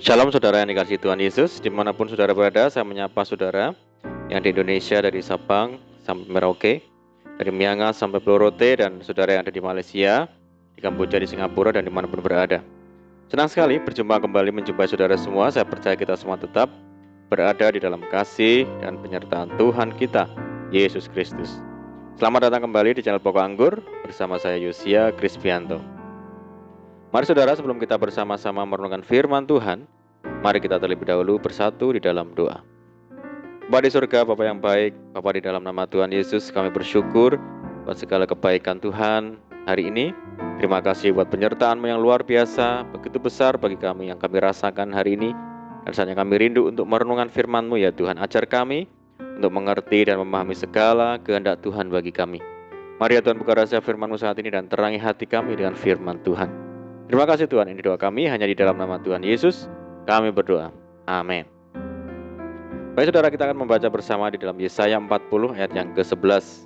Shalom saudara yang dikasihi Tuhan Yesus, dimanapun saudara berada, saya menyapa saudara yang di Indonesia dari Sabang sampai Merauke, dari Miangas sampai Pulau Rote, dan saudara yang ada di Malaysia, di Kamboja, di Singapura, dan dimanapun berada. Senang sekali berjumpa kembali menjumpai saudara semua. Saya percaya kita semua tetap berada di dalam kasih dan penyertaan Tuhan kita, Yesus Kristus. Selamat datang kembali di channel Pokok Anggur bersama saya Yosia Krispianto. Mari saudara, sebelum kita bersama-sama merenungkan firman Tuhan, mari kita terlebih dahulu bersatu di dalam doa. Bapa di surga, Bapa yang baik, Bapa di dalam nama Tuhan Yesus, kami bersyukur buat segala kebaikan Tuhan hari ini. Terima kasih buat penyertaan-Mu yang luar biasa, begitu besar bagi kami yang kami rasakan hari ini. Dan saatnya kami rindu untuk merenungkan firman-Mu ya Tuhan. Ajar kami untuk mengerti dan memahami segala kehendak Tuhan bagi kami. Mari ya Tuhan, buka rahasia firman-Mu saat ini dan terangi hati kami dengan firman Tuhan. Terima kasih Tuhan, ini doa kami hanya di dalam nama Tuhan Yesus kami berdoa, amin. Baik saudara, kita akan membaca bersama di dalam Yesaya 40 ayat yang ke-11.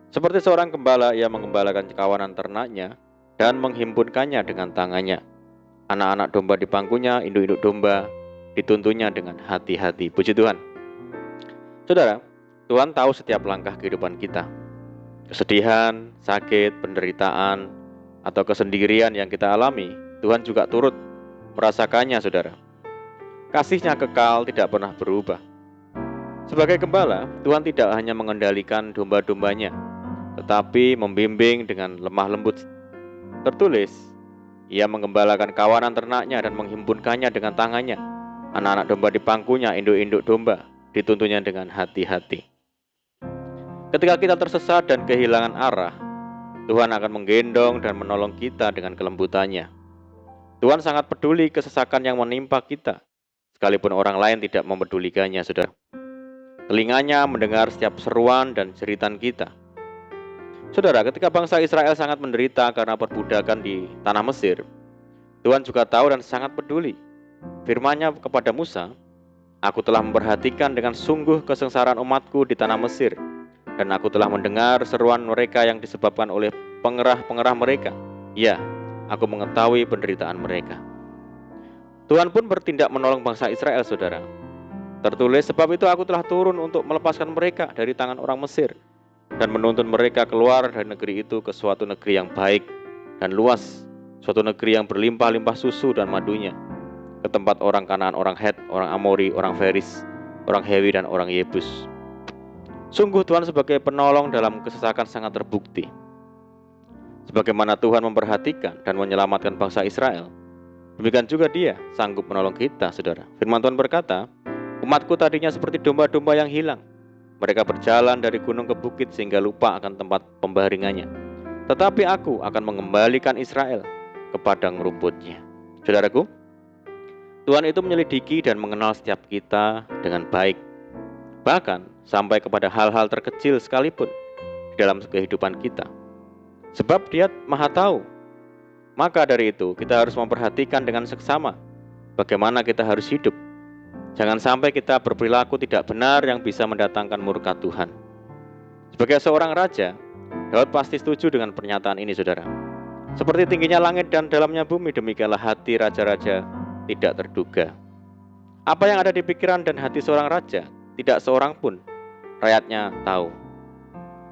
Seperti seorang gembala, ia mengembalakan kawanan ternaknya dan menghimpunkannya dengan tangannya. Anak-anak domba di pangkunya, induk-induk domba dituntunnya dengan hati-hati. Puji Tuhan. Saudara, Tuhan tahu setiap langkah kehidupan kita. Kesedihan, sakit, penderitaan, atau kesendirian yang kita alami, Tuhan juga turut merasakannya saudara. Kasih-Nya kekal, tidak pernah berubah. Sebagai gembala, Tuhan tidak hanya mengendalikan domba-dombanya, tetapi membimbing dengan lemah lembut. Tertulis, Ia menggembalakan kawanan ternaknya dan menghimpunkannya dengan tangannya. Anak-anak domba di pangkunya, induk-induk domba dituntunnya dengan hati-hati. Ketika kita tersesat dan kehilangan arah, Tuhan akan menggendong dan menolong kita dengan kelembutannya. Tuhan sangat peduli kesesakan yang menimpa kita, sekalipun orang lain tidak mempedulikannya, saudara. Telinganya mendengar setiap seruan dan jeritan kita. Saudara, ketika bangsa Israel sangat menderita karena perbudakan di tanah Mesir, Tuhan juga tahu dan sangat peduli. Firman-Nya kepada Musa, "Aku telah memperhatikan dengan sungguh kesengsaraan umatku di tanah Mesir, dan aku telah mendengar seruan mereka yang disebabkan oleh pengerah-pengerah mereka. Ya, aku mengetahui penderitaan mereka." Tuhan pun bertindak menolong bangsa Israel, saudara. Tertulis, "Sebab itu aku telah turun untuk melepaskan mereka dari tangan orang Mesir dan menuntun mereka keluar dari negeri itu ke suatu negeri yang baik dan luas, suatu negeri yang berlimpah-limpah susu dan madunya, ke tempat orang Kanaan, orang Het, orang Amori, orang Feris, orang Hewi, dan orang Yebus." Sungguh Tuhan sebagai penolong dalam kesesakan sangat terbukti. Sebagaimana Tuhan memperhatikan dan menyelamatkan bangsa Israel, demikian juga Dia sanggup menolong kita, saudara. Firman Tuhan berkata, "Umatku tadinya seperti domba-domba yang hilang. Mereka berjalan dari gunung ke bukit sehingga lupa akan tempat pembaringannya. Tetapi aku akan mengembalikan Israel ke padang rumputnya." Saudaraku, Tuhan itu menyelidiki dan mengenal setiap kita dengan baik, bahkan sampai kepada hal-hal terkecil sekalipun di dalam kehidupan kita. Sebab Dia Maha tahu. Maka dari itu kita harus memperhatikan dengan seksama bagaimana kita harus hidup. Jangan sampai kita berperilaku tidak benar yang bisa mendatangkan murka Tuhan. Sebagai seorang raja, Daud pasti setuju dengan pernyataan ini, saudara. "Seperti tingginya langit dan dalamnya bumi, demikianlah hati raja-raja tidak terduga." Apa yang ada di pikiran dan hati seorang raja, tidak seorang pun rakyatnya tahu.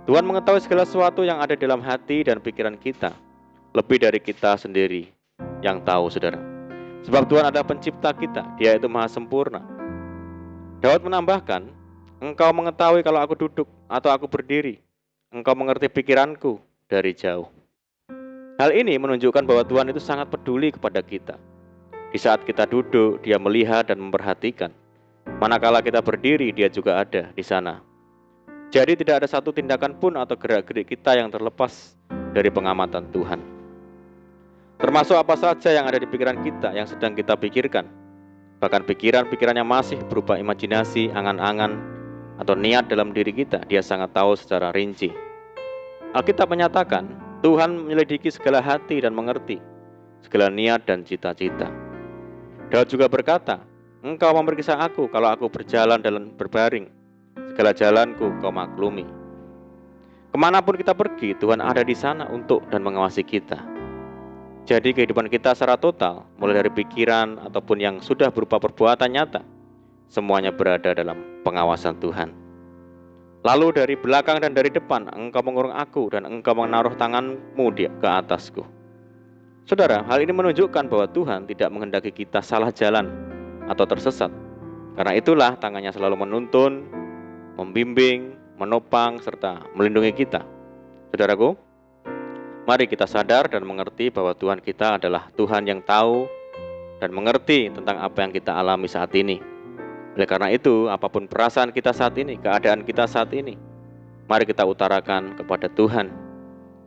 Tuhan mengetahui segala sesuatu yang ada dalam hati dan pikiran kita, lebih dari kita sendiri yang tahu, saudara. Sebab Tuhan adalah pencipta kita, Dia itu maha sempurna. Daud menambahkan, "Engkau mengetahui kalau aku duduk atau aku berdiri. Engkau mengerti pikiranku dari jauh." Hal ini menunjukkan bahwa Tuhan itu sangat peduli kepada kita. Di saat kita duduk, Dia melihat dan memperhatikan. Manakala kita berdiri, Dia juga ada di sana. Jadi tidak ada satu tindakan pun atau gerak-gerik kita yang terlepas dari pengamatan Tuhan. Termasuk apa saja yang ada di pikiran kita yang sedang kita pikirkan. Bahkan pikiran-pikiran yang masih berupa imajinasi, angan-angan, atau niat dalam diri kita, Dia sangat tahu secara rinci. Alkitab menyatakan, Tuhan menyelidiki segala hati dan mengerti segala niat dan cita-cita. Daud juga berkata, "Engkau memeriksa aku kalau aku berjalan dan berbaring. Segala jalanku kau maklumi." Kemanapun kita pergi, Tuhan ada di sana untuk dan mengawasi kita. Jadi kehidupan kita secara total, mulai dari pikiran ataupun yang sudah berupa perbuatan nyata, semuanya berada dalam pengawasan Tuhan. Lalu dari belakang dan dari depan, Engkau mengurung aku dan Engkau menaruh tanganmu ke atasku. Saudara, hal ini menunjukkan bahwa Tuhan tidak menghendaki kita salah jalan atau tersesat. Karena itulah tangannya selalu menuntun, membimbing, menopang, serta melindungi kita. Saudaraku, mari kita sadar dan mengerti bahwa Tuhan kita adalah Tuhan yang tahu dan mengerti tentang apa yang kita alami saat ini. Oleh karena itu, apapun perasaan kita saat ini, keadaan kita saat ini, mari kita utarakan kepada Tuhan.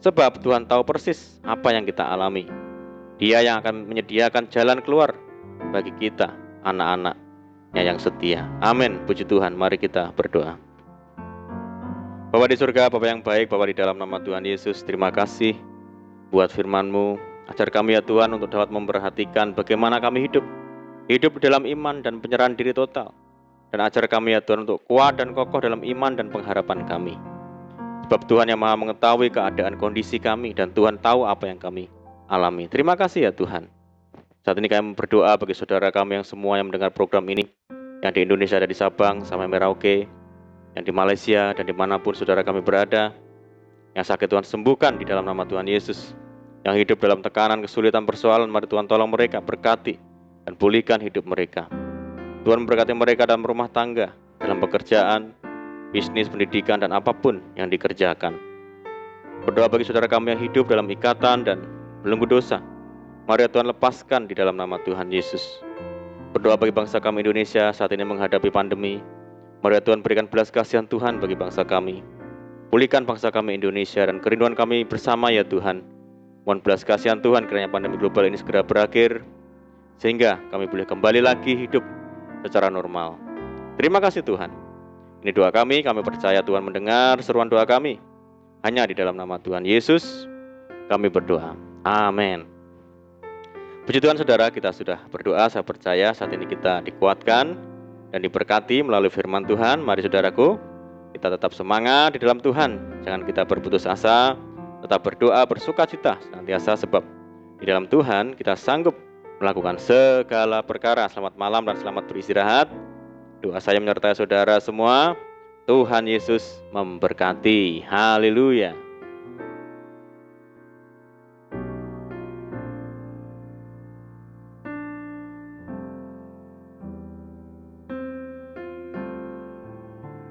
Sebab Tuhan tahu persis apa yang kita alami. Dia yang akan menyediakan jalan keluar bagi kita, anak-anaknya yang setia. Amin, puji Tuhan. Mari kita berdoa. Bapa di surga, Bapa yang baik, Bapa di dalam nama Tuhan Yesus, terima kasih buat firman-Mu. Ajar kami ya Tuhan untuk dapat memperhatikan bagaimana kami hidup di dalam iman dan penyerahan diri total. Dan ajar kami ya Tuhan untuk kuat dan kokoh dalam iman dan pengharapan kami. Sebab Tuhan yang maha mengetahui keadaan kondisi kami dan Tuhan tahu apa yang kami alami. Terima kasih ya Tuhan. Saat ini kami berdoa bagi saudara kami yang semua yang mendengar program ini, yang di Indonesia ada di Sabang sampai Merauke, yang di Malaysia dan dimanapun saudara kami berada, yang sakit Tuhan sembuhkan di dalam nama Tuhan Yesus. Yang hidup dalam tekanan, kesulitan, persoalan, mari Tuhan tolong mereka, berkati dan pulihkan hidup mereka. Tuhan memberkati mereka dalam rumah tangga, dalam pekerjaan, bisnis, pendidikan, dan apapun yang dikerjakan. Berdoa bagi saudara kami yang hidup dalam ikatan dan belenggu dosa, mari Tuhan lepaskan di dalam nama Tuhan Yesus. Berdoa bagi bangsa kami Indonesia saat ini menghadapi pandemi, mari Tuhan berikan belas kasihan Tuhan bagi bangsa kami. Pulihkan bangsa kami Indonesia dan kerinduan kami bersama ya Tuhan. Mohon belas kasihan Tuhan kiranya pandemi global ini segera berakhir, sehingga kami boleh kembali lagi hidup secara normal. Terima kasih Tuhan. Ini doa kami percaya Tuhan mendengar seruan doa kami. Hanya di dalam nama Tuhan Yesus kami berdoa. Amin. Puji Tuhan saudara, kita sudah berdoa. Saya percaya saat ini kita dikuatkan dan diberkati melalui firman Tuhan. Mari saudaraku, kita tetap semangat di dalam Tuhan. Jangan kita berputus asa, tetap berdoa, bersukacita senantiasa, sebab di dalam Tuhan kita sanggup melakukan segala perkara. Selamat malam dan selamat beristirahat. Doa saya menyertai saudara semua. Tuhan Yesus memberkati. Haleluya.